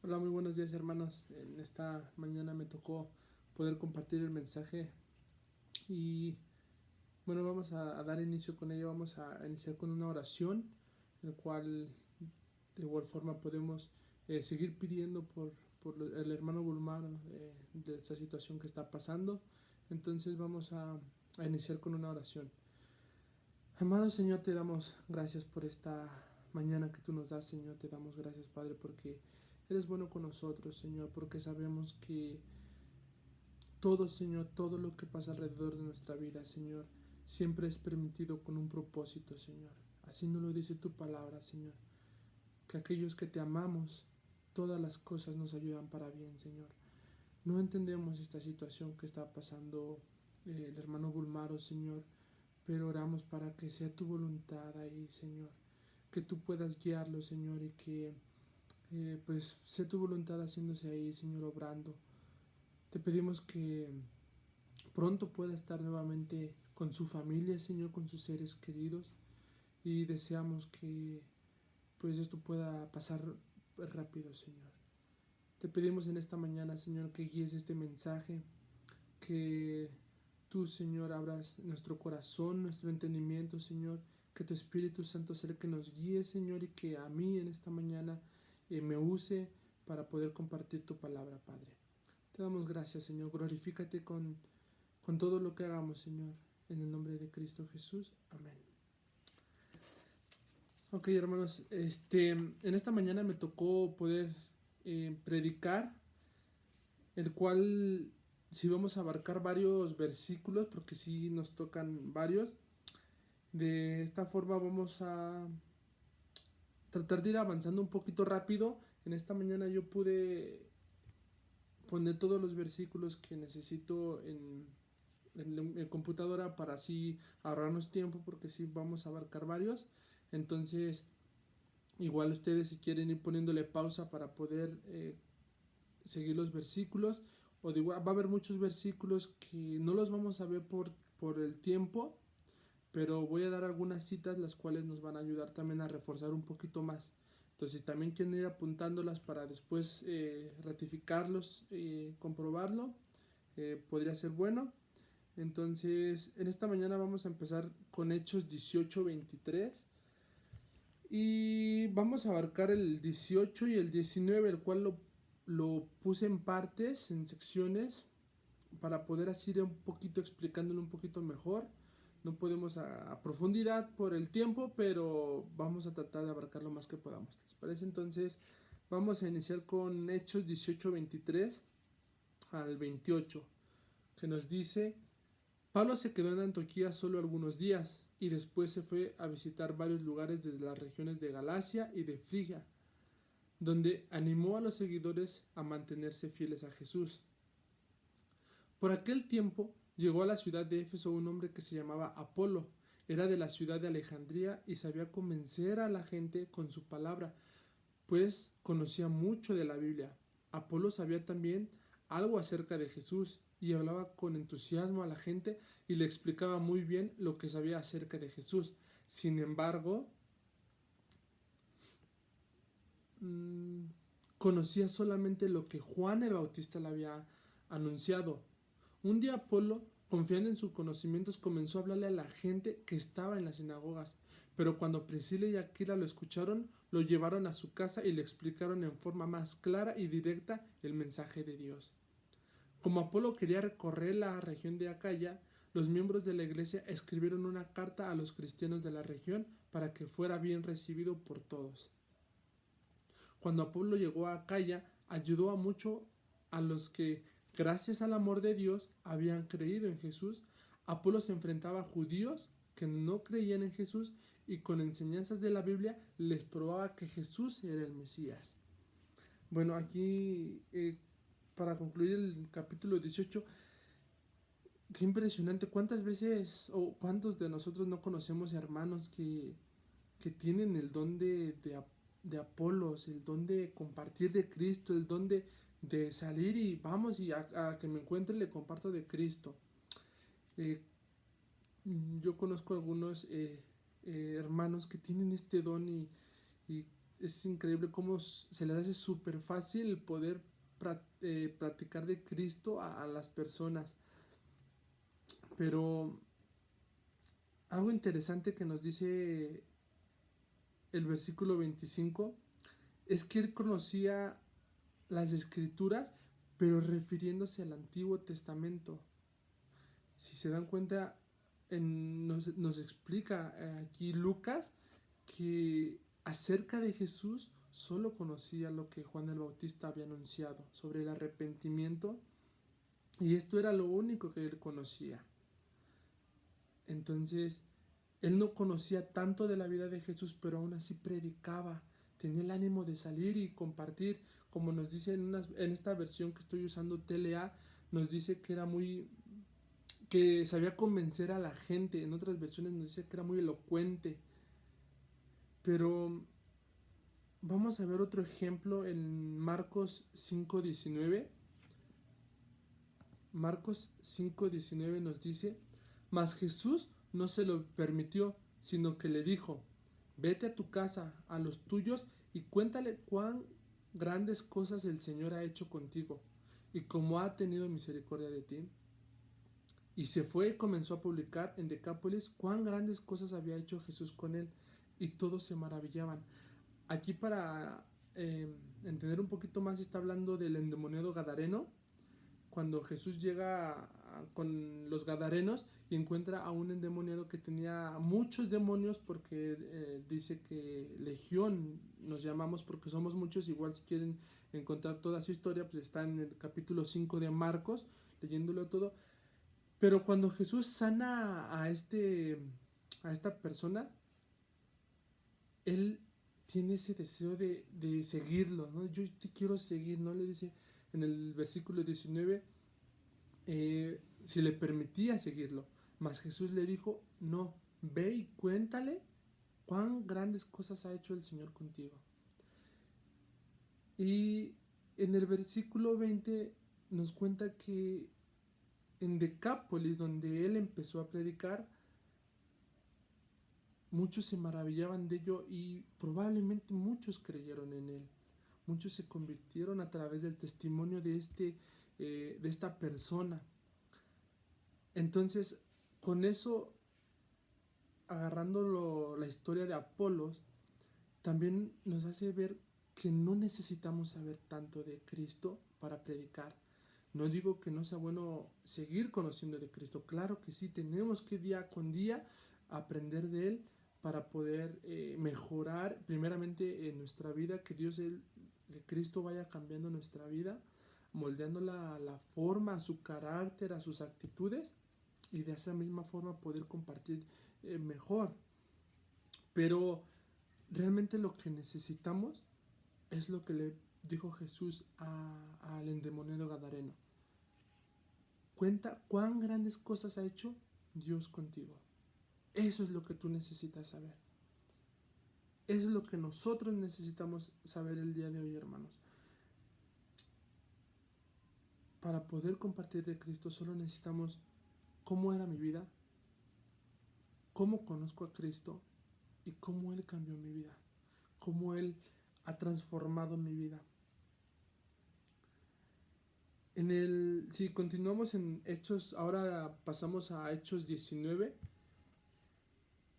Hola, muy buenos días hermanos. En esta mañana me tocó poder compartir el mensaje y bueno, vamos a dar inicio con ello. Vamos a iniciar con una oración, en la cual de igual forma podemos seguir pidiendo por el hermano Bulmar de esta situación que está pasando. Entonces vamos a iniciar con una oración. Amado Señor, te damos gracias por esta mañana que tú nos das, Señor. Te damos gracias, Padre, porque eres bueno con nosotros, Señor, porque sabemos que todo, Señor, todo lo que pasa alrededor de nuestra vida, Señor, siempre es permitido con un propósito, Señor. Así nos lo dice tu palabra, Señor, que aquellos que te amamos, todas las cosas nos ayudan para bien, Señor. No entendemos esta situación que está pasando el hermano Bulmaro, Señor, pero oramos para que sea tu voluntad ahí, Señor, que tú puedas guiarlo, Señor, y que pues sea tu voluntad haciéndose ahí, Señor, obrando. Te pedimos que pronto pueda estar nuevamente con su familia, Señor, con sus seres queridos, y deseamos que pues esto pueda pasar rápido, Señor. Te pedimos en esta mañana, Señor, que guíes este mensaje, que tú, Señor, abras nuestro corazón, nuestro entendimiento, Señor, que tu Espíritu Santo sea el que nos guíe, Señor, y que a mí en esta mañana me use para poder compartir tu palabra, Padre. Te damos gracias, Señor. Glorifícate con todo lo que hagamos, Señor. En el nombre de Cristo Jesús. Amén. Ok, hermanos, en esta mañana me tocó poder predicar, el cual si vamos a abarcar varios versículos, porque sí nos tocan varios. De esta forma vamos a tratar de ir avanzando un poquito rápido. En esta mañana yo pude poner todos los versículos que necesito en computadora para así ahorrarnos tiempo, porque sí vamos a abarcar varios. Entonces igual ustedes si quieren ir poniéndole pausa para poder seguir los versículos, o de igual, va a haber muchos versículos que no los vamos a ver por el tiempo, pero voy a dar algunas citas las cuales nos van a ayudar también a reforzar un poquito más. Entonces, si también quieren ir apuntándolas para después ratificarlos, comprobarlo, podría ser bueno. Entonces, en esta mañana vamos a empezar con Hechos 18:23 y vamos a abarcar el 18 y el 19, el cual lo puse en partes, en secciones, para poder así ir un poquito explicándolo un poquito mejor. No podemos a profundidad por el tiempo, pero vamos a tratar de abarcar lo más que podamos. ¿Les parece? Entonces vamos a iniciar con Hechos 18:23 al 28, que nos dice: Pablo se quedó en Antioquía solo algunos días y después se fue a visitar varios lugares desde las regiones de Galacia y de Frigia, donde animó a los seguidores a mantenerse fieles a Jesús. Por aquel tiempo llegó a la ciudad de Éfeso un hombre que se llamaba Apolo. Era de la ciudad de Alejandría y sabía convencer a la gente con su palabra, pues conocía mucho de la Biblia. Apolo sabía también algo acerca de Jesús y hablaba con entusiasmo a la gente y le explicaba muy bien lo que sabía acerca de Jesús. Sin embargo, conocía solamente lo que Juan el Bautista le había anunciado. Un día Apolo, confiando en sus conocimientos, comenzó a hablarle a la gente que estaba en las sinagogas, pero cuando Priscila y Aquila lo escucharon, lo llevaron a su casa y le explicaron en forma más clara y directa el mensaje de Dios. Como Apolo quería recorrer la región de Acaya, los miembros de la iglesia escribieron una carta a los cristianos de la región para que fuera bien recibido por todos. Cuando Apolo llegó a Acaya, ayudó a mucho a los que, gracias al amor de Dios, habían creído en Jesús. Apolo se enfrentaba a judíos que no creían en Jesús y con enseñanzas de la Biblia les probaba que Jesús era el Mesías. Bueno, aquí para concluir el capítulo 18, qué impresionante, cuántas veces o cuántos de nosotros no conocemos hermanos que tienen el don de Apolos, el don de compartir de Cristo, el don de salir y vamos y a que me encuentre le comparto de Cristo. Eh, yo conozco algunos hermanos que tienen este don y es increíble cómo se les hace súper fácil el poder platicar de Cristo a las personas. Pero algo interesante que nos dice el versículo 25 es que él conocía las escrituras, pero refiriéndose al Antiguo Testamento. Si se dan cuenta, nos explica aquí Lucas que acerca de Jesús solo conocía lo que Juan el Bautista había anunciado sobre el arrepentimiento, y esto era lo único que él conocía. Entonces, él no conocía tanto de la vida de Jesús, pero aún así predicaba, tenía el ánimo de salir y compartir, como nos dice en esta versión que estoy usando, TLA, nos dice que era que sabía convencer a la gente. En otras versiones nos dice que era muy elocuente. Pero vamos a ver otro ejemplo en Marcos 5:19. Marcos 5:19 nos dice: mas Jesús no se lo permitió, sino que le dijo: vete a tu casa, a los tuyos, y cuéntale cuán grandes cosas el Señor ha hecho contigo, y cómo ha tenido misericordia de ti. Y se fue y comenzó a publicar en Decápolis cuán grandes cosas había hecho Jesús con él, y todos se maravillaban. Aquí, para entender un poquito más, está hablando del endemoniado gadareno, cuando Jesús llega con los gadarenos y encuentra a un endemoniado que tenía muchos demonios, porque dice que legión nos llamamos porque somos muchos. Igual, si quieren encontrar toda su historia, pues está en el capítulo 5 de Marcos, leyéndolo todo. Pero cuando Jesús sana a esta persona, él tiene ese deseo de seguirlo, ¿no? Yo te quiero seguir, ¿no? Le dice en el versículo 19 si le permitía seguirlo. Mas Jesús le dijo: no, ve y cuéntale cuán grandes cosas ha hecho el Señor contigo. Y en el versículo 20 nos cuenta que en Decápolis, donde él empezó a predicar, muchos se maravillaban de ello, y probablemente muchos creyeron en él. Muchos se convirtieron a través del testimonio de esta persona. Entonces, con eso, agarrando la historia de Apolos, también nos hace ver que no necesitamos saber tanto de Cristo para predicar. No digo que no sea bueno seguir conociendo de Cristo, claro que sí, tenemos que día con día aprender de Él para poder mejorar primeramente en nuestra vida, que que Cristo vaya cambiando nuestra vida, moldeándola a la forma, a su carácter, a sus actitudes, y de esa misma forma poder compartir mejor. Pero realmente lo que necesitamos es lo que le dijo Jesús al endemoniado gadareno: cuenta cuán grandes cosas ha hecho Dios contigo. Eso es lo que tú necesitas saber. Eso es lo que nosotros necesitamos saber el día de hoy, hermanos. Para poder compartir de Cristo solo necesitamos cómo era mi vida, cómo conozco a Cristo y cómo Él cambió mi vida, cómo Él ha transformado mi vida. Si continuamos en Hechos, ahora pasamos a Hechos 19.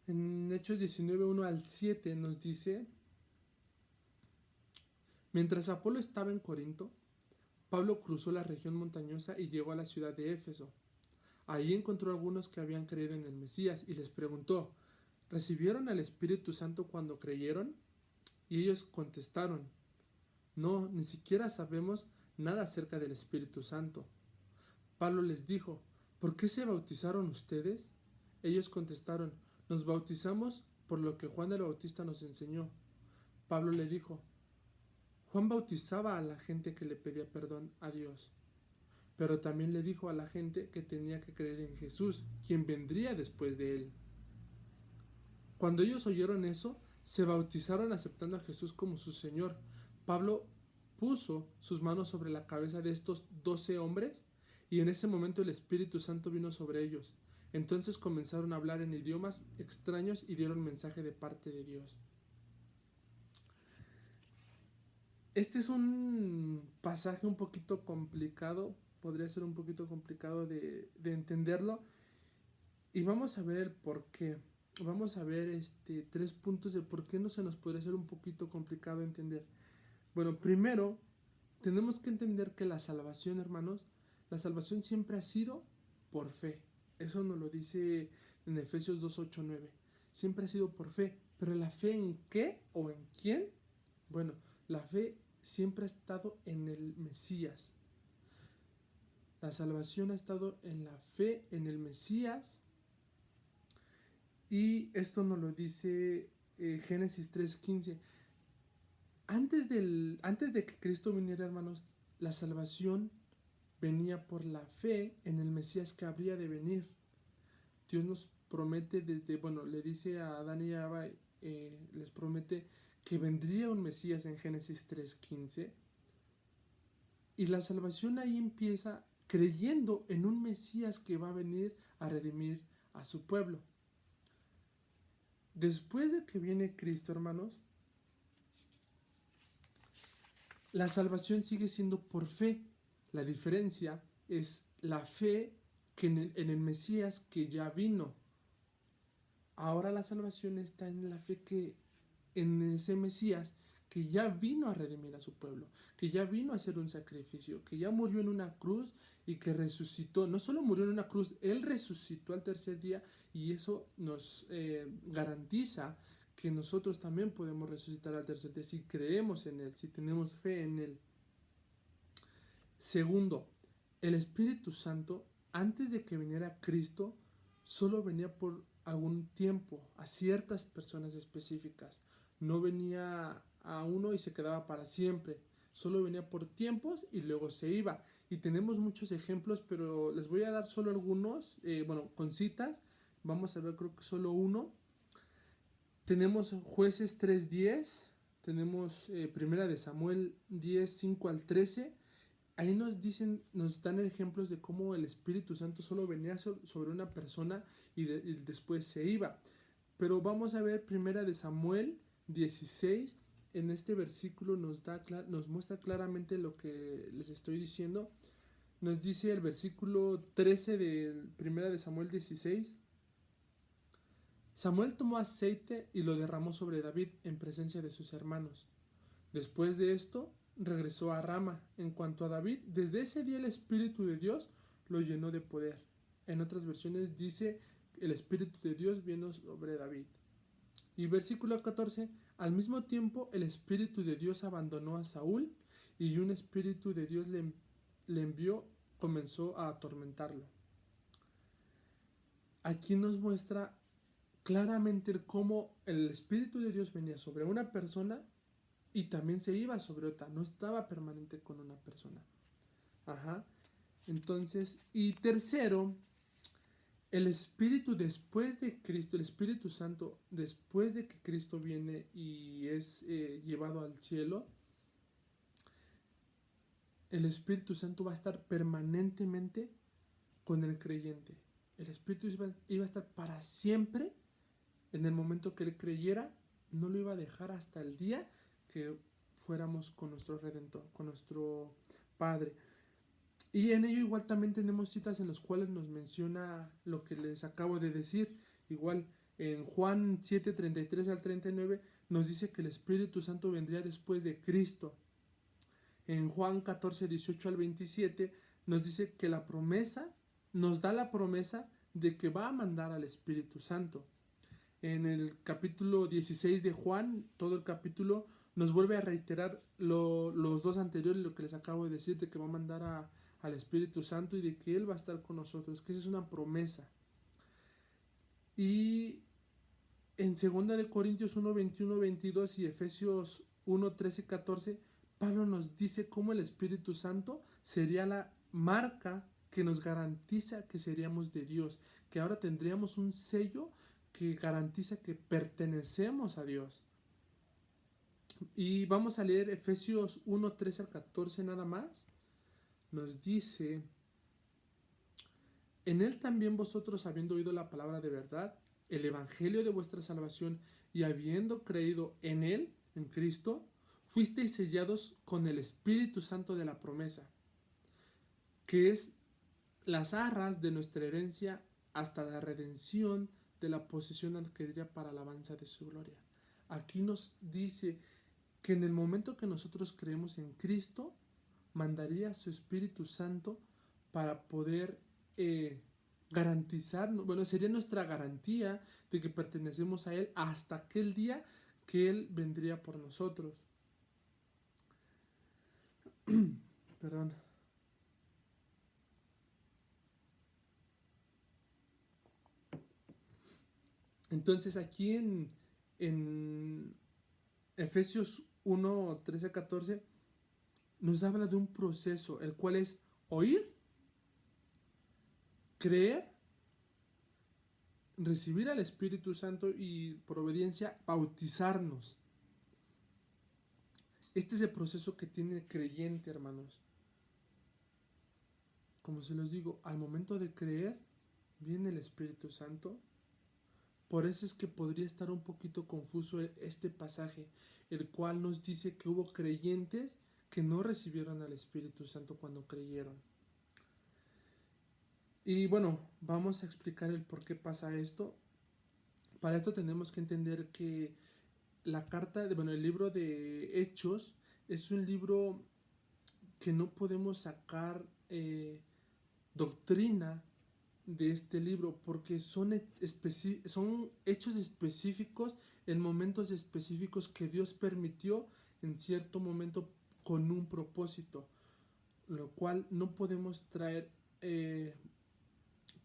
En Hechos 19, 1 al 7 nos dice: mientras Apolo estaba en Corinto, Pablo cruzó la región montañosa y llegó a la ciudad de Éfeso. Ahí encontró a algunos que habían creído en el Mesías y les preguntó: ¿recibieron al Espíritu Santo cuando creyeron? Y ellos contestaron: no, ni siquiera sabemos nada acerca del Espíritu Santo. Pablo les dijo: ¿por qué se bautizaron ustedes? Ellos contestaron: nos bautizamos por lo que Juan el Bautista nos enseñó. Pablo le dijo: Juan bautizaba a la gente que le pedía perdón a Dios, pero también le dijo a la gente que tenía que creer en Jesús, quien vendría después de él. Cuando ellos oyeron eso, se bautizaron aceptando a Jesús como su Señor. Pablo puso sus manos sobre la cabeza de estos 12 hombres, y en ese momento el Espíritu Santo vino sobre ellos. Entonces comenzaron a hablar en idiomas extraños y dieron mensaje de parte de Dios. Este es un pasaje un poquito complicado, podría ser un poquito complicado de entenderlo, y vamos a ver el por qué. Vamos a ver 3 puntos de por qué no se nos podría ser un poquito complicado entender. Bueno, primero, tenemos que entender que la salvación, hermanos, la salvación siempre ha sido por fe. Eso nos lo dice en Efesios 2, 8, 9. Siempre ha sido por fe. Pero ¿la fe en qué o en quién? Bueno, la fe siempre ha estado en el Mesías. La salvación ha estado en la fe en el Mesías. Y esto nos lo dice Génesis 3:15. Antes de que Cristo viniera, hermanos, la salvación venía por la fe en el Mesías que habría de venir. Dios nos promete le dice a Adán y a Eva, les promete que vendría un Mesías en Génesis 3:15. Y la salvación ahí empieza creyendo en un Mesías que va a venir a redimir a su pueblo. Después de que viene Cristo, hermanos, la salvación sigue siendo por fe. La diferencia es la fe que en el Mesías que ya vino. Ahora la salvación está en la fe que en ese Mesías que ya vino a redimir a su pueblo, que ya vino a hacer un sacrificio, que ya murió en una cruz y que resucitó. No solo murió en una cruz, Él resucitó al tercer día, y eso nos garantiza que nosotros también podemos resucitar al tercer día si creemos en Él, si tenemos fe en Él. Segundo, el Espíritu Santo, antes de que viniera Cristo, solo venía por algún tiempo a ciertas personas específicas. No venía a uno y se quedaba para siempre. Solo venía por tiempos y luego se iba. Y tenemos muchos ejemplos, pero les voy a dar solo algunos, con citas. Vamos a ver, creo que solo uno. Tenemos Jueces 3:10, tenemos Primera de Samuel 10:5-13. Ahí nos dan ejemplos de cómo el Espíritu Santo solo venía sobre una persona y después se iba. Pero vamos a ver Primera de Samuel 16. En este versículo nos muestra claramente lo que les estoy diciendo. Nos dice el versículo 13 de Primera de Samuel 16. Samuel tomó aceite y lo derramó sobre David en presencia de sus hermanos. Después de esto, regresó a Rama. En cuanto a David, desde ese día el Espíritu de Dios lo llenó de poder. En otras versiones dice, el Espíritu de Dios vino sobre David. Y versículo 14, al mismo tiempo el Espíritu de Dios abandonó a Saúl, y un Espíritu de Dios le envió, comenzó a atormentarlo. Aquí nos muestra claramente cómo el Espíritu de Dios venía sobre una persona y también se iba sobre otra, no estaba permanente con una persona. Entonces, y tercero, el Espíritu después de Cristo, el Espíritu Santo después de que Cristo viene y es llevado al cielo, el Espíritu Santo va a estar permanentemente con el creyente. El Espíritu iba a estar para siempre. En el momento que él creyera, no lo iba a dejar hasta el día que fuéramos con nuestro Redentor, con nuestro Padre. Y en ello igual también tenemos citas en las cuales nos menciona lo que les acabo de decir. Igual en Juan 7:33-39 nos dice que el Espíritu Santo vendría después de Cristo. En Juan 14:18-27 nos dice que nos da la promesa de que va a mandar al Espíritu Santo. En el capítulo 16 de Juan, todo el capítulo nos vuelve a reiterar los dos anteriores, lo que les acabo de decir, de que va a mandar al Espíritu Santo y de que Él va a estar con nosotros, que esa es una promesa. Y en 2 de Corintios 1:21-22 y Efesios 1:13-14, Pablo nos dice cómo el Espíritu Santo sería la marca que nos garantiza que seríamos de Dios, que ahora tendríamos un sello que garantiza que pertenecemos a Dios. Y vamos a leer Efesios 1:13-14 nada más. Nos dice, en Él también vosotros, habiendo oído la palabra de verdad, el evangelio de vuestra salvación, y habiendo creído en Él, en Cristo, fuisteis sellados con el Espíritu Santo de la promesa, que es las arras de nuestra herencia hasta la redención de la posesión adquirida para la alabanza de su gloria. Aquí nos dice que en el momento que nosotros creemos en Cristo, mandaría a su Espíritu Santo para poder garantizar, bueno, sería nuestra garantía de que pertenecemos a Él hasta aquel día que Él vendría por nosotros. Perdón. Entonces aquí en Efesios 1, 13, 14 nos habla de un proceso, el cual es oír, creer, recibir al Espíritu Santo y por obediencia bautizarnos. Este es el proceso que tiene el creyente, hermanos. Como se los digo, al momento de creer viene el Espíritu Santo. Por eso es que podría estar un poquito confuso este pasaje, el cual nos dice que hubo creyentes que no recibieron al Espíritu Santo cuando creyeron. Y bueno, vamos a explicar el por qué pasa esto. Para esto tenemos que entender que el libro de Hechos es un libro que no podemos sacar doctrina de este libro porque son hechos específicos en momentos específicos que Dios permitió en cierto momento con un propósito, lo cual no podemos traer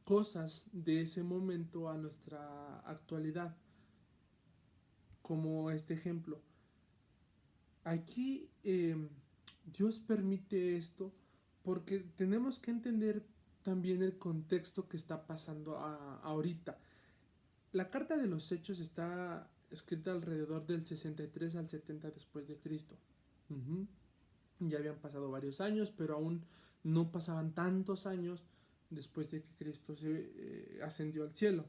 cosas de ese momento a nuestra actualidad, como este ejemplo. Aquí Dios permite esto porque tenemos que entender también el contexto que está pasando ahorita. La carta de los Hechos está escrita alrededor del 63 al 70 después de Cristo. Ya habían pasado varios años, pero aún no pasaban tantos años después de que Cristo se ascendió al cielo.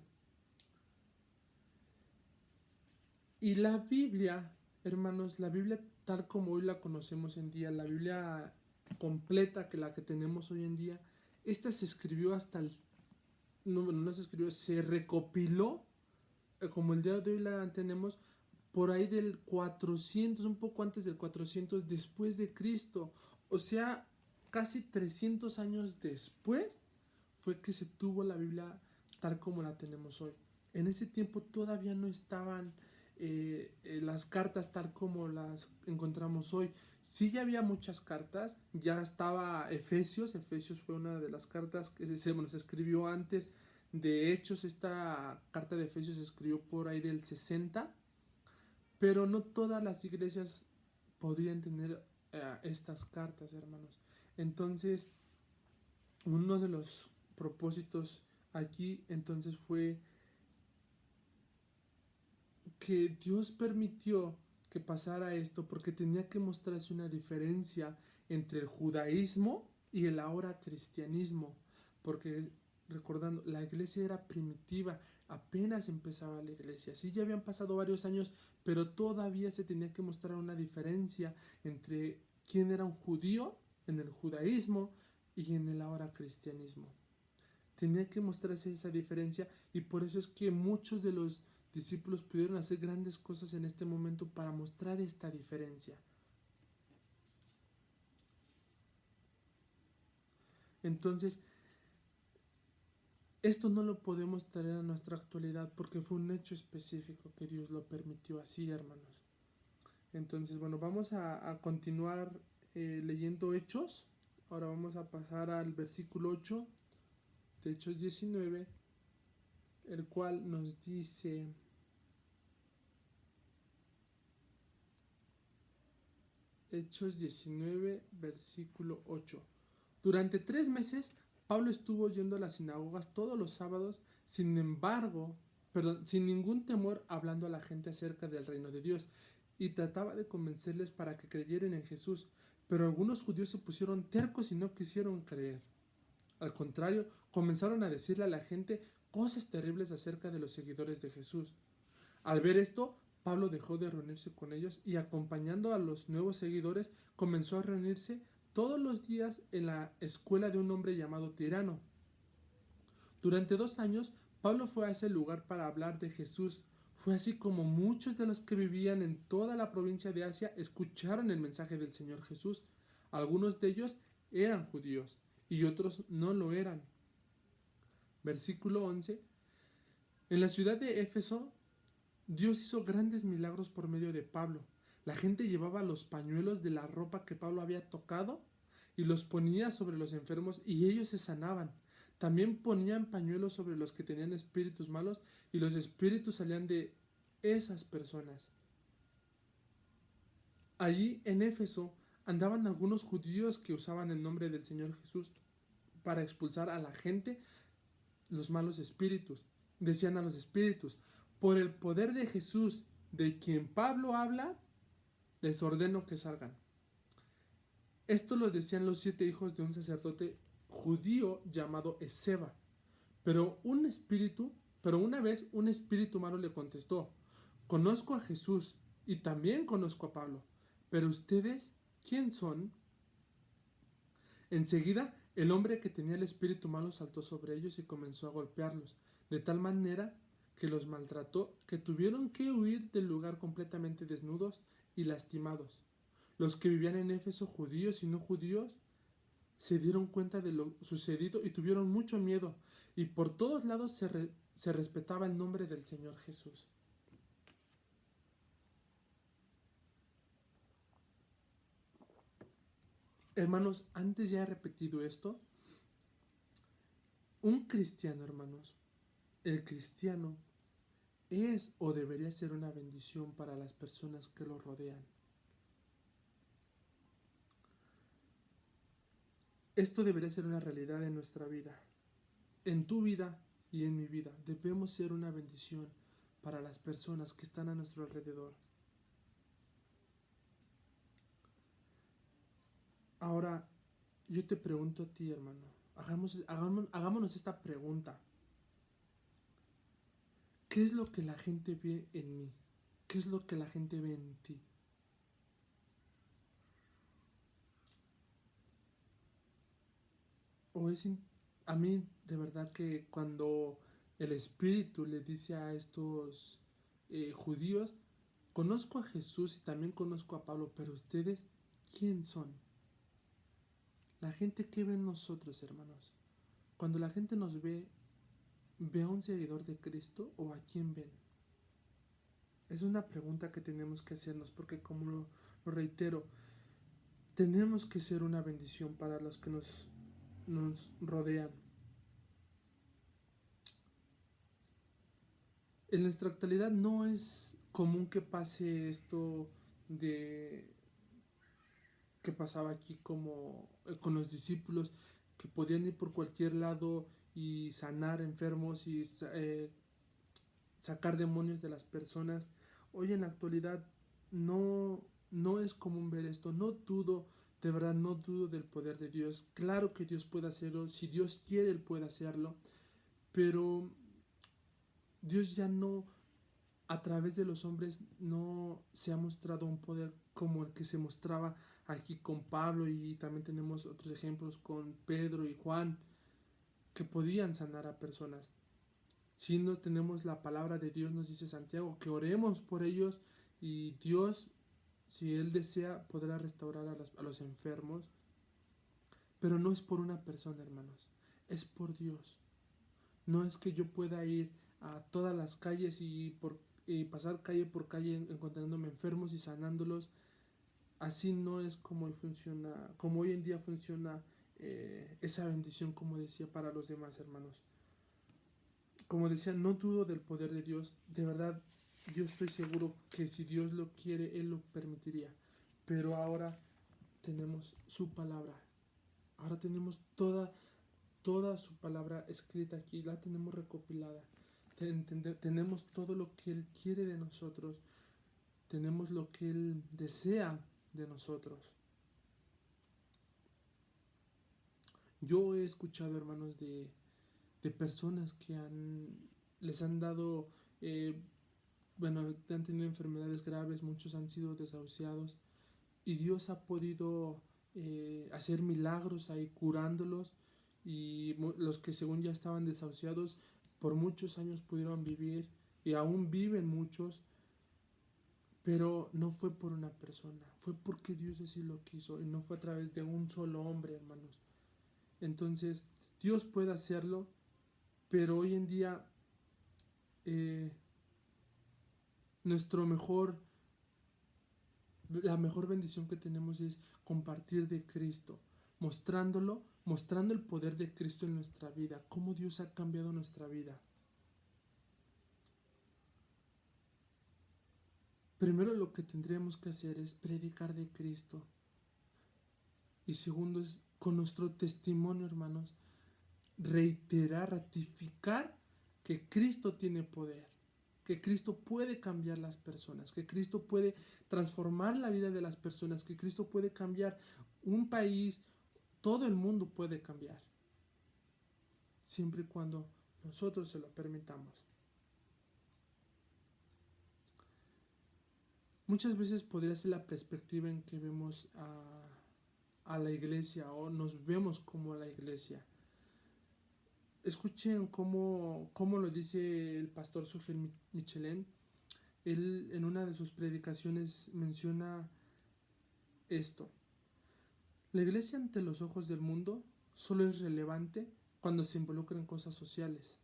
Y la Biblia, hermanos, la Biblia tal como hoy la conocemos en día, la Biblia completa que la que tenemos hoy en día, esta se escribió hasta el... No se escribió, se recopiló, como el día de hoy la tenemos, por ahí del 400, un poco antes del 400 después de Cristo. O sea, casi 300 años después fue que se tuvo la Biblia tal como la tenemos hoy. En ese tiempo todavía no estaban las cartas tal como las encontramos hoy. Sí, ya había muchas cartas, ya estaba Efesios fue una de las cartas que se escribió antes. De Hechos, esta carta de Efesios se escribió por ahí del 60, pero no todas las iglesias podían tener estas cartas, hermanos. Entonces, uno de los propósitos aquí entonces fue que Dios permitió que pasara esto porque tenía que mostrarse una diferencia entre el judaísmo y el ahora cristianismo, porque recordando, la iglesia era primitiva, apenas empezaba la iglesia, sí, ya habían pasado varios años, pero todavía se tenía que mostrar una diferencia entre quién era un judío en el judaísmo y en el ahora cristianismo. Tenía que mostrarse esa diferencia y por eso es que muchos de los discípulos pudieron hacer grandes cosas en este momento para mostrar esta diferencia. Entonces, esto no lo podemos traer a nuestra actualidad porque fue un hecho específico que Dios lo permitió así, hermanos. Entonces, bueno, vamos a continuar leyendo Hechos. Ahora vamos a pasar al versículo 8 de Hechos 19, el cual nos dice... Hechos 19, versículo 8. Durante 3 meses, Pablo estuvo yendo a las sinagogas todos los sábados, sin ningún temor, hablando a la gente acerca del reino de Dios, y trataba de convencerles para que creyeran en Jesús. Pero algunos judíos se pusieron tercos y no quisieron creer. Al contrario, comenzaron a decirle a la gente cosas terribles acerca de los seguidores de Jesús. Al ver esto, Pablo dejó de reunirse con ellos y, acompañando a los nuevos seguidores, comenzó a reunirse todos los días en la escuela de un hombre llamado Tirano. Durante 2 años, Pablo fue a ese lugar para hablar de Jesús. Fue así como muchos de los que vivían en toda la provincia de Asia escucharon el mensaje del Señor Jesús. Algunos de ellos eran judíos y otros no lo eran. Versículo 11. En la ciudad de Éfeso, Dios hizo grandes milagros por medio de Pablo. La gente llevaba los pañuelos de la ropa que Pablo había tocado y los ponía sobre los enfermos y ellos se sanaban. También ponían pañuelos sobre los que tenían espíritus malos y los espíritus salían de esas personas. Allí en Éfeso andaban algunos judíos que usaban el nombre del Señor Jesús para expulsar a la gente los malos espíritus. Decían a los espíritus: por el poder de Jesús, de quien Pablo habla, les ordeno que salgan. Esto lo decían los 7 hijos de un sacerdote judío llamado Esceva. Pero una vez un espíritu malo le contestó: conozco a Jesús y también conozco a Pablo, pero ustedes, ¿quién son? Enseguida, el hombre que tenía el espíritu malo saltó sobre ellos y comenzó a golpearlos, de tal manera que los maltrató que tuvieron que huir del lugar completamente desnudos y lastimados. Los que vivían en Éfeso, judíos y no judíos, se dieron cuenta de lo sucedido y tuvieron mucho miedo, y por todos lados se respetaba el nombre del Señor Jesús. Hermanos, antes ya he repetido esto. Un cristiano, hermanos, el cristiano es o debería ser una bendición para las personas que lo rodean. Esto debería ser una realidad en nuestra vida. En tu vida y en mi vida debemos ser una bendición para las personas que están a nuestro alrededor. Ahora, yo te pregunto a ti, hermano, hagámonos esta pregunta. ¿Qué es lo que la gente ve en mí? ¿Qué es lo que la gente ve en ti? O es a mí de verdad que cuando el Espíritu le dice a estos judíos: conozco a Jesús y también conozco a Pablo, pero ustedes, ¿quién son? La gente, ¿qué ve en nosotros, hermanos? Cuando la gente nos ve, ¿ve a un seguidor de Cristo o a quién ven? Es una pregunta que tenemos que hacernos, porque como lo reitero, tenemos que ser una bendición para los que nos rodean. En nuestra actualidad no es común que pase esto de que pasaba aquí como con los discípulos, que podían ir por cualquier lado y sanar enfermos y sacar demonios de las personas. Hoy en la actualidad no es común ver esto. No dudo, de verdad no dudo del poder de Dios. Claro que Dios puede hacerlo, si Dios quiere Él puede hacerlo, pero Dios ya no, a través de los hombres, no se ha mostrado un poder como el que se mostraba aquí con Pablo, y también tenemos otros ejemplos con Pedro y Juan, que podían sanar a personas. Si no tenemos la palabra de Dios, nos dice Santiago que oremos por ellos, y Dios, si Él desea, podrá restaurar a los enfermos. Pero no es por una persona, hermanos, es por Dios. No es que yo pueda ir a todas las calles y pasar calle por calle encontrándome enfermos y sanándolos. Así no es como hoy en día funciona esa bendición, como decía, para los demás, hermanos. Como decía, no dudo del poder de Dios. De verdad, yo estoy seguro que si Dios lo quiere, Él lo permitiría. Pero ahora tenemos su palabra. Ahora tenemos toda su palabra escrita aquí. La tenemos recopilada. Tenemos todo lo que Él quiere de nosotros. Tenemos lo que Él desea de nosotros. Yo he escuchado, hermanos, de personas que les han dado bueno, han tenido enfermedades graves, muchos han sido desahuciados y Dios ha podido hacer milagros ahí curándolos y los que según ya estaban desahuciados por muchos años pudieron vivir y aún viven muchos, pero no fue por una persona, fue porque Dios así lo quiso y no fue a través de un solo hombre, hermanos. Entonces, Dios puede hacerlo, pero hoy en día eh, nuestro mejor, la mejor bendición que tenemos es compartir de Cristo, mostrando el poder de Cristo en nuestra vida, cómo Dios ha cambiado nuestra vida. Primero lo que tendríamos que hacer es predicar de Cristo. Y segundo es con nuestro testimonio, hermanos, reiterar, ratificar que Cristo tiene poder, que Cristo puede cambiar las personas, que Cristo puede transformar la vida de las personas, que Cristo puede cambiar un país, todo el mundo puede cambiar, siempre y cuando nosotros se lo permitamos. Muchas veces podría ser la perspectiva en que vemos a la iglesia o nos vemos como la iglesia. Escuchen cómo lo dice el pastor Sugel Michelin. Él en una de sus predicaciones menciona esto: la iglesia ante los ojos del mundo solo es relevante cuando se involucra en cosas sociales.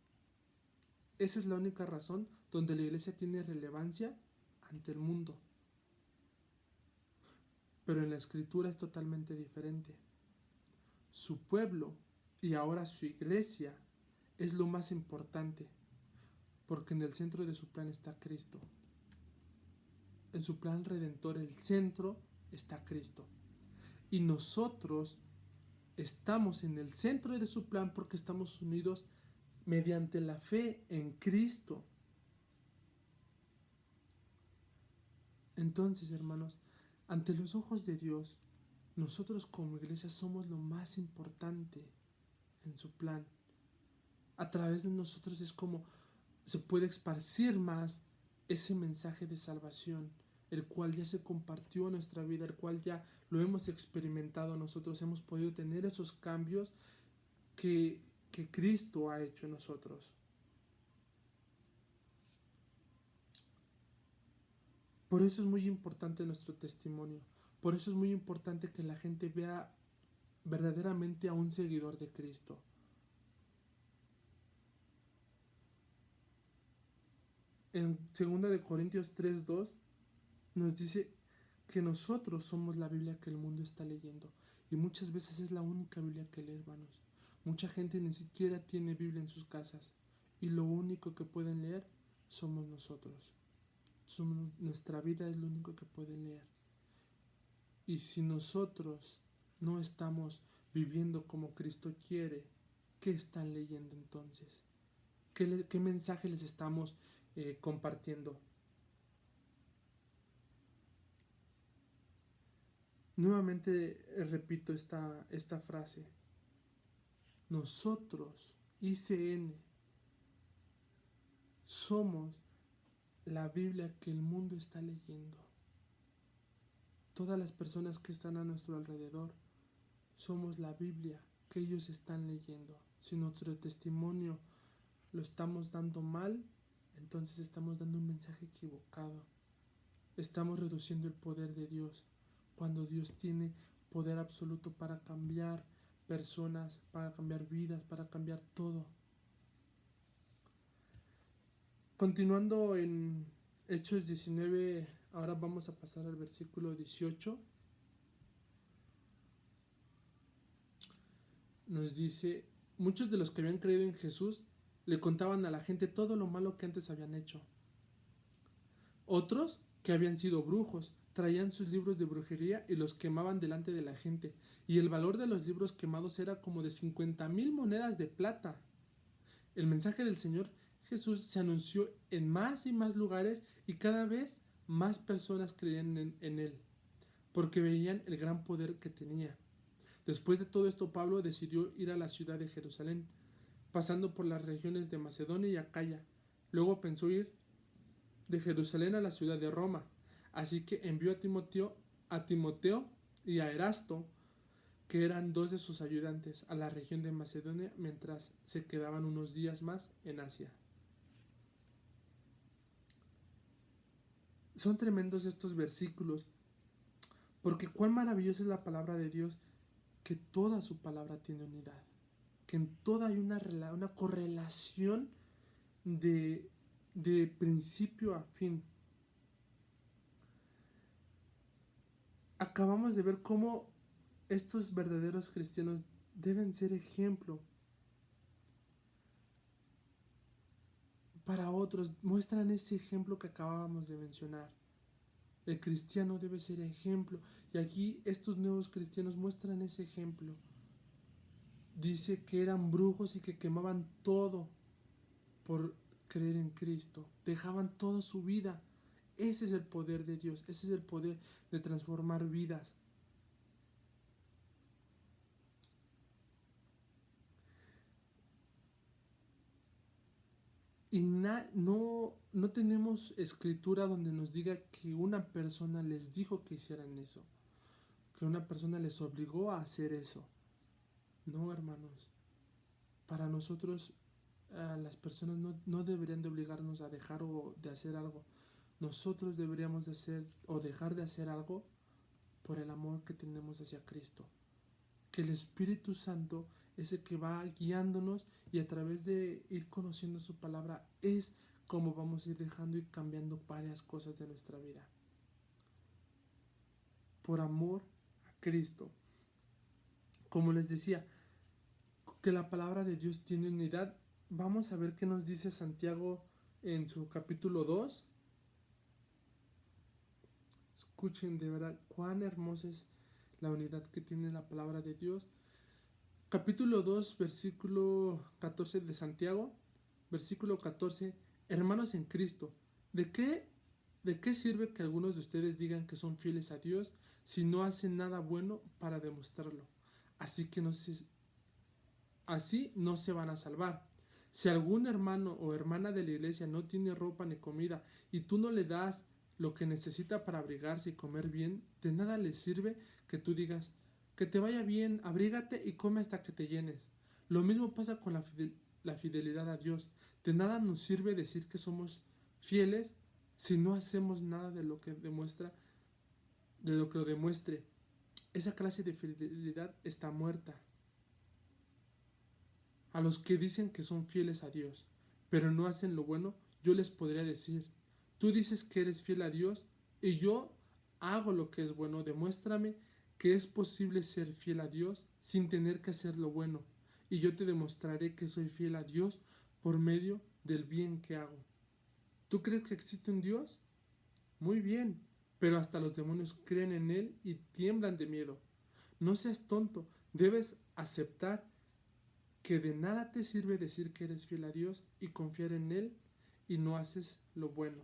Esa es la única razón donde la iglesia tiene relevancia ante el mundo. Pero en la escritura es totalmente diferente. Su pueblo y ahora su iglesia es lo más importante, porque en el centro de su plan está Cristo. En su plan redentor, el centro está Cristo. Y nosotros estamos en el centro de su plan porque estamos unidos mediante la fe en Cristo. Entonces, hermanos, ante los ojos de Dios, nosotros como iglesia somos lo más importante en su plan. A través de nosotros es como se puede esparcir más ese mensaje de salvación, el cual ya se compartió en nuestra vida, el cual ya lo hemos experimentado nosotros, hemos podido tener esos cambios que Cristo ha hecho en nosotros. Por eso es muy importante nuestro testimonio, por eso es muy importante que la gente vea verdaderamente a un seguidor de Cristo. En 2 Corintios 3:2 nos dice que nosotros somos la Biblia que el mundo está leyendo. Y muchas veces es la única Biblia que lee, hermanos. Mucha gente ni siquiera tiene Biblia en sus casas. Y lo único que pueden leer somos nosotros. Nuestra vida es lo único que pueden leer. Y si nosotros no estamos viviendo como Cristo quiere, ¿qué están leyendo entonces? ¿Qué mensaje les estamos compartiendo? Nuevamente repito esta frase. Nosotros, ICN, somos la Biblia que el mundo está leyendo. Todas las personas que están a nuestro alrededor somos la Biblia que ellos están leyendo. Si nuestro testimonio lo estamos dando mal, entonces estamos dando un mensaje equivocado. Estamos reduciendo el poder de Dios, cuando Dios tiene poder absoluto para cambiar personas, para cambiar vidas, para cambiar todo. Continuando en Hechos 19, ahora vamos a pasar al versículo 18. Nos dice: muchos de los que habían creído en Jesús le contaban a la gente todo lo malo que antes habían hecho. Otros, que habían sido brujos, traían sus libros de brujería y los quemaban delante de la gente, y el valor de los libros quemados era como de 50,000 monedas de plata. El mensaje del Señor Jesús se anunció en más y más lugares y cada vez más personas creían en él, porque veían el gran poder que tenía. Después de todo esto, Pablo decidió ir a la ciudad de Jerusalén, pasando por las regiones de Macedonia y Acaya. Luego pensó ir de Jerusalén a la ciudad de Roma. Así que envió a Timoteo y a Erasto, que eran dos de sus ayudantes, a la región de Macedonia, mientras se quedaban unos días más en Asia. Son tremendos estos versículos, porque cuán maravillosa es la palabra de Dios, que toda su palabra tiene unidad, que en toda hay una correlación de principio a fin. Acabamos de ver cómo estos verdaderos cristianos deben ser ejemplo para otros, muestran ese ejemplo que acabábamos de mencionar. El cristiano debe ser ejemplo, y aquí estos nuevos cristianos muestran ese ejemplo. Dice que eran brujos y que quemaban todo por creer en Cristo, dejaban toda su vida. Ese es el poder de Dios, ese es el poder de transformar vidas. Y no tenemos escritura donde nos diga que una persona les dijo que hicieran eso, que una persona les obligó a hacer eso. No, hermanos. Para nosotros, las personas no deberían de obligarnos a dejar o de hacer algo. Nosotros deberíamos de hacer o dejar de hacer algo por el amor que tenemos hacia Cristo. Que el Espíritu Santo es el que va guiándonos, y a través de ir conociendo su palabra es como vamos a ir dejando y cambiando varias cosas de nuestra vida. Por amor a Cristo. Como les decía, que la palabra de Dios tiene unidad. Vamos a ver qué nos dice Santiago en su capítulo 2. Escuchen de verdad cuán hermosa es la unidad que tiene la palabra de Dios. Capítulo 2, versículo 14 de Santiago. Versículo 14. Hermanos en Cristo, ¿de qué sirve que algunos de ustedes digan que son fieles a Dios si no hacen nada bueno para demostrarlo? Así no se van a salvar. Si algún hermano o hermana de la iglesia no tiene ropa ni comida y tú no le das lo que necesita para abrigarse y comer bien, de nada le sirve que tú digas: que te vaya bien, abrígate y come hasta que te llenes. Lo mismo pasa con la fidelidad a Dios. De nada nos sirve decir que somos fieles si no hacemos nada de lo que lo demuestre. Esa clase de fidelidad está muerta. A los que dicen que son fieles a Dios, pero no hacen lo bueno, yo les podría decir: tú dices que eres fiel a Dios y yo hago lo que es bueno. Demuéstrame que es posible ser fiel a Dios sin tener que hacer lo bueno, y yo te demostraré que soy fiel a Dios por medio del bien que hago. ¿Tú crees que existe un Dios? Muy bien, pero hasta los demonios creen en Él y tiemblan de miedo. No seas tonto, debes aceptar que de nada te sirve decir que eres fiel a Dios y confiar en Él y no haces lo bueno.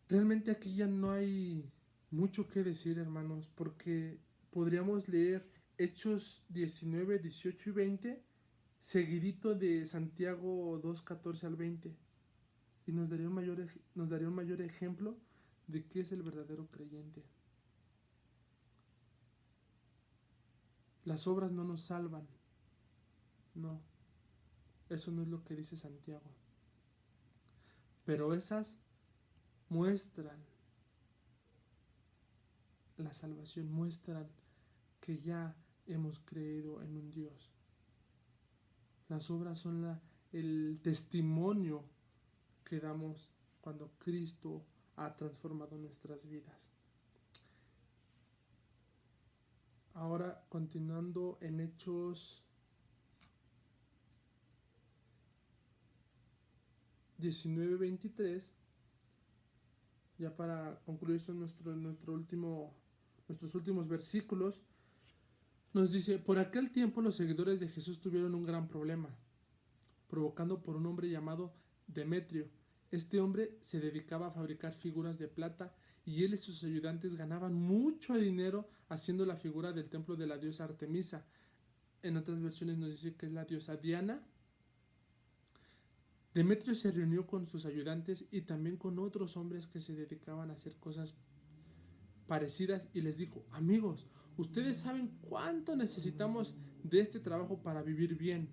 Realmente aquí ya no hay mucho que decir, hermanos, porque podríamos leer Hechos 19, 18 y 20 seguidito de Santiago 2, 14 al 20, y nos daría un mayor ejemplo de qué es el verdadero creyente. Las obras no nos salvan. No, eso no es lo que dice Santiago. Pero esas muestran la salvación, muestran que ya hemos creído en un Dios. Las obras son el testimonio que damos cuando Cristo ha transformado nuestras vidas. Ahora, continuando en Hechos 19:23, ya para concluir son nuestros últimos versículos, nos dice: por aquel tiempo los seguidores de Jesús tuvieron un gran problema, provocado por un hombre llamado Demetrio. Este hombre se dedicaba a fabricar figuras de plata, y él y sus ayudantes ganaban mucho dinero haciendo la figura del templo de la diosa Artemisa. En otras versiones nos dice que es la diosa Diana. Demetrio se reunió con sus ayudantes y también con otros hombres que se dedicaban a hacer cosas parecidas y les dijo: amigos, ustedes saben cuánto necesitamos de este trabajo para vivir bien.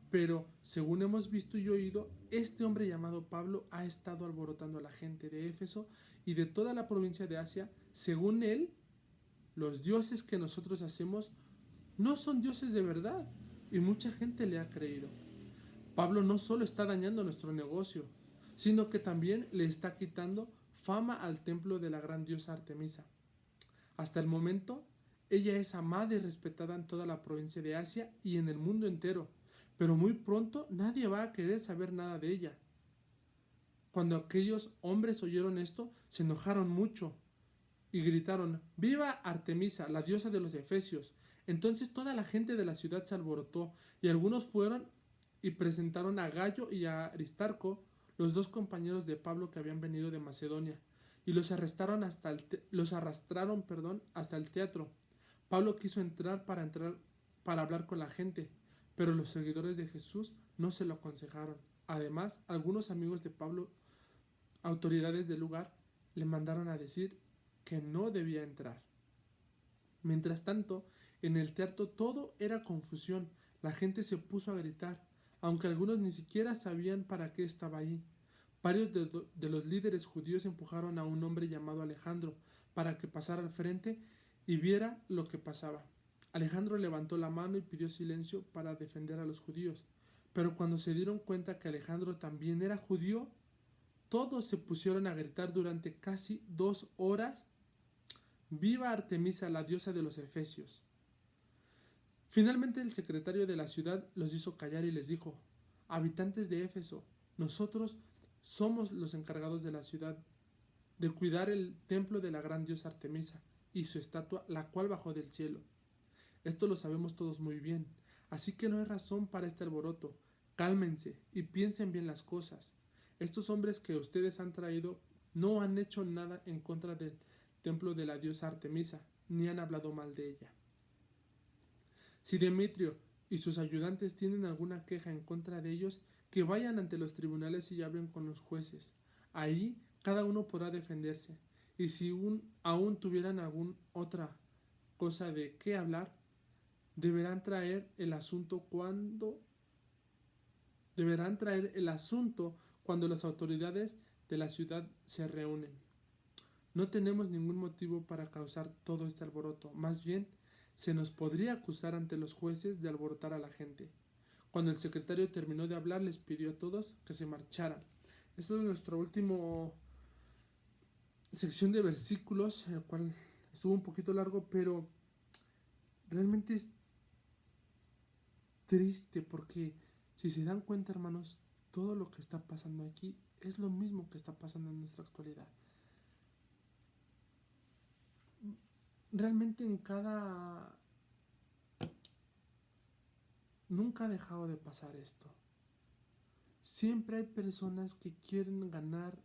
Pero, según hemos visto y oído, este hombre llamado Pablo ha estado alborotando a la gente de Éfeso y de toda la provincia de Asia. Según él, los dioses que nosotros hacemos no son dioses de verdad, y mucha gente le ha creído. Pablo no solo está dañando nuestro negocio, sino que también le está quitando fama al templo de la gran diosa Artemisa. Hasta el momento, ella es amada y respetada en toda la provincia de Asia y en el mundo entero, pero muy pronto nadie va a querer saber nada de ella. Cuando aquellos hombres oyeron esto, se enojaron mucho y gritaron: ¡Viva Artemisa, la diosa de los Efesios! Entonces toda la gente de la ciudad se alborotó, y algunos fueron y presentaron a Gallo y a Aristarco, los dos compañeros de Pablo que habían venido de Macedonia, y los arrastraron hasta el teatro. Pablo quiso entrar para hablar con la gente, pero los seguidores de Jesús no se lo aconsejaron. Además, algunos amigos de Pablo, autoridades del lugar, le mandaron a decir que no debía entrar. Mientras tanto, en el teatro todo era confusión. La gente se puso a gritar, aunque algunos ni siquiera sabían para qué estaba allí. Varios de los líderes judíos empujaron a un hombre llamado Alejandro para que pasara al frente y viera lo que pasaba. Alejandro levantó la mano y pidió silencio para defender a los judíos. Pero cuando se dieron cuenta que Alejandro también era judío, todos se pusieron a gritar durante casi 2 horas: ¡Viva Artemisa, la diosa de los Efesios! Finalmente el secretario de la ciudad los hizo callar y les dijo: habitantes de Éfeso, nosotros somos los encargados de la ciudad de cuidar el templo de la gran diosa Artemisa y su estatua, la cual bajó del cielo. Esto lo sabemos todos muy bien, así que no hay razón para este alboroto. Cálmense y piensen bien las cosas. Estos hombres que ustedes han traído no han hecho nada en contra del templo de la diosa Artemisa, ni han hablado mal de ella. Si Demetrio y sus ayudantes tienen alguna queja en contra de ellos, que vayan ante los tribunales y hablen con los jueces. Ahí cada uno podrá defenderse. Y si aún tuvieran alguna otra cosa de qué hablar, deberán traer el asunto cuando las autoridades de la ciudad se reúnen. No tenemos ningún motivo para causar todo este alboroto. Más bien, se nos podría acusar ante los jueces de alborotar a la gente. Cuando el secretario terminó de hablar, les pidió a todos que se marcharan. Esta es nuestra última sección de versículos, el cual estuvo un poquito largo, pero realmente es triste porque, si se dan cuenta, hermanos, todo lo que está pasando aquí es lo mismo que está pasando en nuestra actualidad. Realmente nunca ha dejado de pasar esto. Siempre hay personas que quieren ganar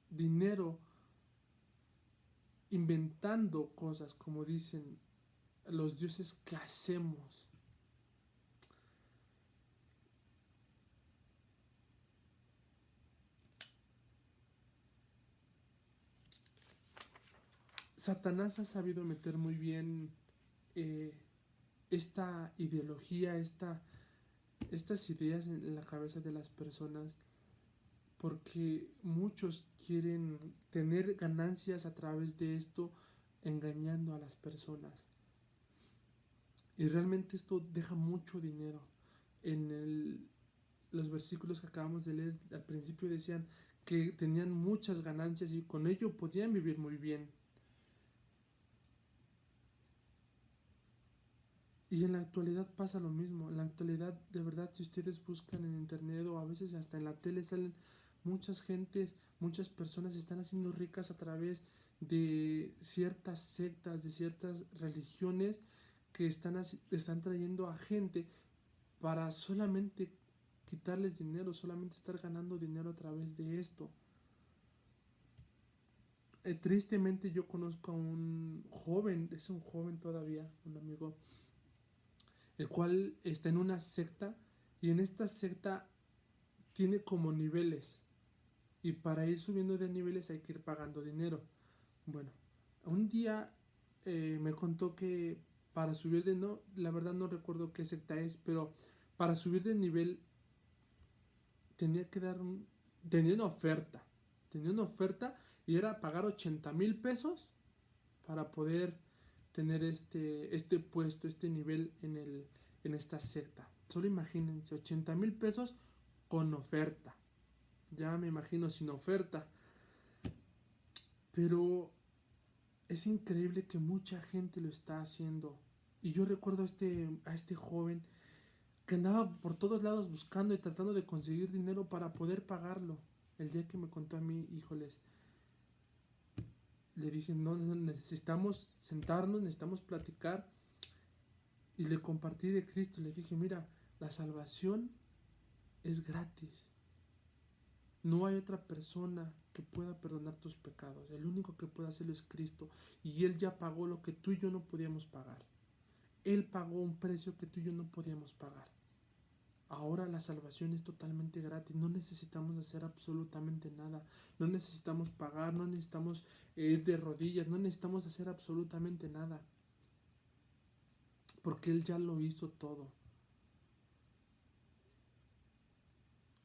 dinero inventando cosas, como dicen los dioses que hacemos. Satanás ha sabido meter muy bien esta ideología, estas ideas en la cabeza de las personas, porque muchos quieren tener ganancias a través de esto, engañando a las personas. Y realmente esto deja mucho dinero. Los versículos que acabamos de leer al principio decían que tenían muchas ganancias y con ello podían vivir muy bien. Y en la actualidad pasa lo mismo. En la actualidad, de verdad, si ustedes buscan en internet o a veces hasta en la tele, salen muchas personas están haciendo ricas a través de ciertas sectas, de ciertas religiones que están trayendo a gente para solamente quitarles dinero, solamente estar ganando dinero a través de esto. Tristemente yo conozco a un joven, es un joven todavía, un amigo, el cual está en una secta, y en esta secta tiene como niveles y para ir subiendo de niveles hay que ir pagando dinero. Bueno, un día me contó que para subir de no, la verdad no recuerdo qué secta es, pero para subir de nivel tenía que dar tenía una oferta y era pagar 80,000 pesos para poder tener este puesto, este nivel en esta secta. Solo imagínense, 80,000 pesos con oferta. Ya me imagino sin oferta. Pero es increíble que mucha gente lo está haciendo. Y yo recuerdo a este joven que andaba por todos lados buscando y tratando de conseguir dinero para poder pagarlo. El día que me contó a mí, híjoles, le dije, no, necesitamos sentarnos, necesitamos platicar. Y le compartí de Cristo. Le dije, mira, la salvación es gratis. No hay otra persona que pueda perdonar tus pecados. El único que puede hacerlo es Cristo. Y Él ya pagó lo que tú y yo no podíamos pagar. Él pagó un precio que tú y yo no podíamos pagar. Ahora la salvación es totalmente gratis. No necesitamos hacer absolutamente nada. No necesitamos pagar, no necesitamos ir de rodillas, no necesitamos hacer absolutamente nada. Porque Él ya lo hizo todo.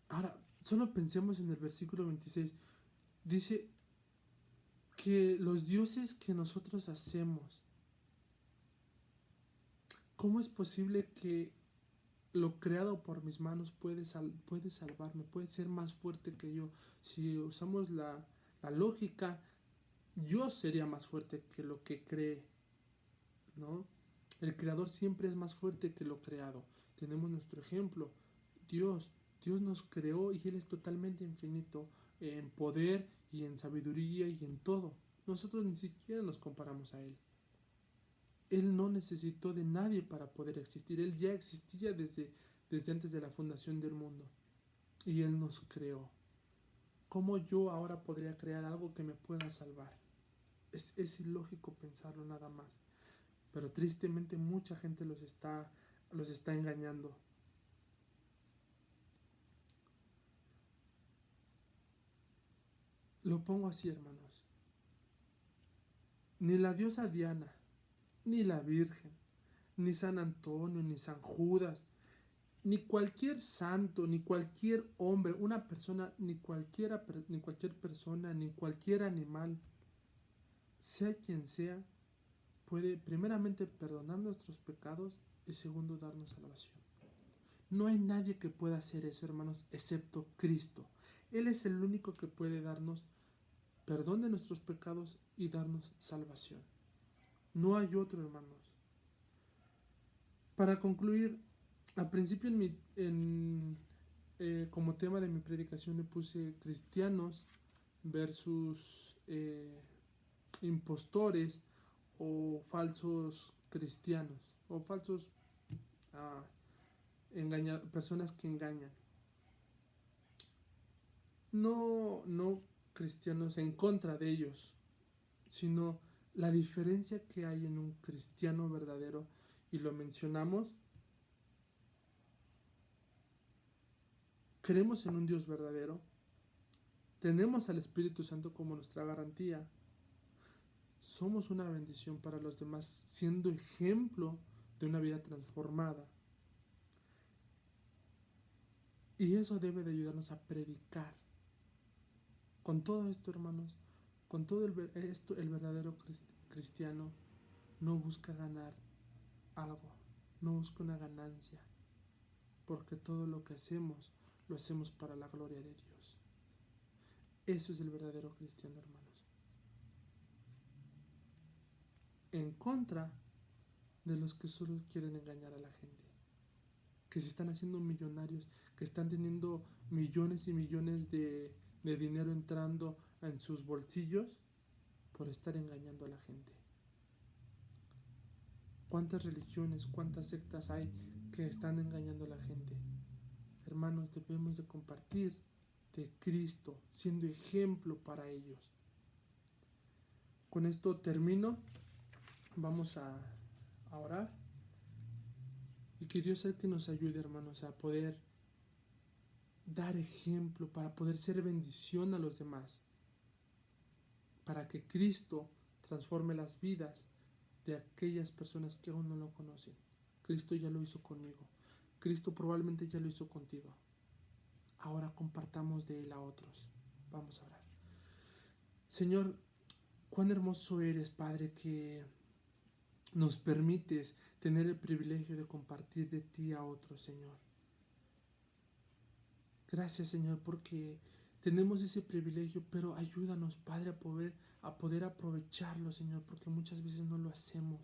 Ahora, solo pensemos en el versículo 26. Dice que los dioses que nosotros hacemos, ¿cómo es posible que lo creado por mis manos puede salvarme, puede ser más fuerte que yo? Si usamos la lógica, yo sería más fuerte que lo que cree, ¿no? El creador siempre es más fuerte que lo creado. Tenemos nuestro ejemplo, Dios. Dios nos creó y Él es totalmente infinito en poder y en sabiduría y en todo. Nosotros ni siquiera nos comparamos a Él. Él no necesitó de nadie para poder existir. Él ya existía desde antes de la fundación del mundo. Y Él nos creó. ¿Cómo yo ahora podría crear algo que me pueda salvar? Es ilógico pensarlo nada más. Pero tristemente mucha gente los está engañando. Lo pongo así, hermanos. Ni la diosa Diana, ni la Virgen, ni San Antonio, ni San Judas, ni cualquier santo, ni cualquier hombre, una persona, ni cualquier persona, ni cualquier animal, sea quien sea, puede primeramente perdonar nuestros pecados y segundo darnos salvación. No hay nadie que pueda hacer eso, hermanos, excepto Cristo. Él es el único que puede darnos perdón de nuestros pecados y darnos salvación. No hay otro, hermanos. Para concluir, al principio como tema de mi predicación le puse cristianos versus impostores o falsos cristianos o falsos personas que engañan. No cristianos en contra de ellos, sino la diferencia que hay en un cristiano verdadero, y lo mencionamos. Creemos en un Dios verdadero, tenemos al Espíritu Santo como nuestra garantía, somos una bendición para los demás, siendo ejemplo de una vida transformada. Y eso debe de ayudarnos a predicar. Con todo esto, hermanos, con todo esto, el verdadero cristiano no busca ganar algo, no busca una ganancia, porque todo lo que hacemos, lo hacemos para la gloria de Dios. Eso es el verdadero cristiano, hermanos. En contra de los que solo quieren engañar a la gente, que se están haciendo millonarios, que están teniendo millones y millones de dinero entrando en sus bolsillos por estar engañando a la gente. ¿Cuántas religiones, cuántas sectas hay que están engañando a la gente? Hermanos, debemos de compartir de Cristo, siendo ejemplo para ellos. Con esto termino. Vamos a orar. Y que Dios sea el que nos ayude, hermanos, a poder dar ejemplo, para poder ser bendición a los demás, para que Cristo transforme las vidas de aquellas personas que aún no lo conocen. Cristo ya lo hizo conmigo. Cristo probablemente ya lo hizo contigo. Ahora compartamos de Él a otros. Vamos a orar. Señor, cuán hermoso eres, Padre, que nos permites tener el privilegio de compartir de ti a otros, Señor. Gracias, Señor, porque tenemos ese privilegio, pero ayúdanos, Padre, a poder aprovecharlo, Señor, porque muchas veces no lo hacemos,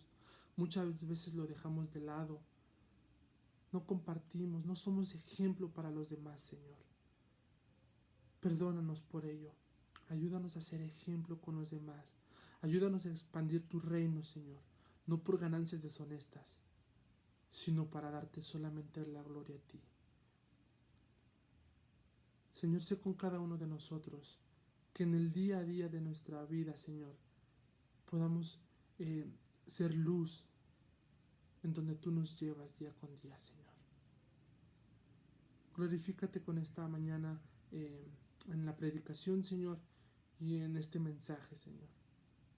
muchas veces lo dejamos de lado, no compartimos, no somos ejemplo para los demás, Señor. Perdónanos por ello, ayúdanos a ser ejemplo con los demás, ayúdanos a expandir tu reino, Señor, no por ganancias deshonestas, sino para darte solamente la gloria a ti. Señor, sé con cada uno de nosotros, que en el día a día de nuestra vida, Señor, podamos ser luz en donde tú nos llevas día con día, Señor. Glorifícate con esta mañana en la predicación, Señor, y en este mensaje, Señor.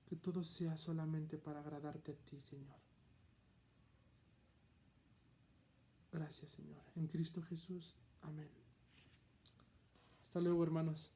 Que todo sea solamente para agradarte a ti, Señor. Gracias, Señor. En Cristo Jesús. Amén. Hasta luego, hermanos.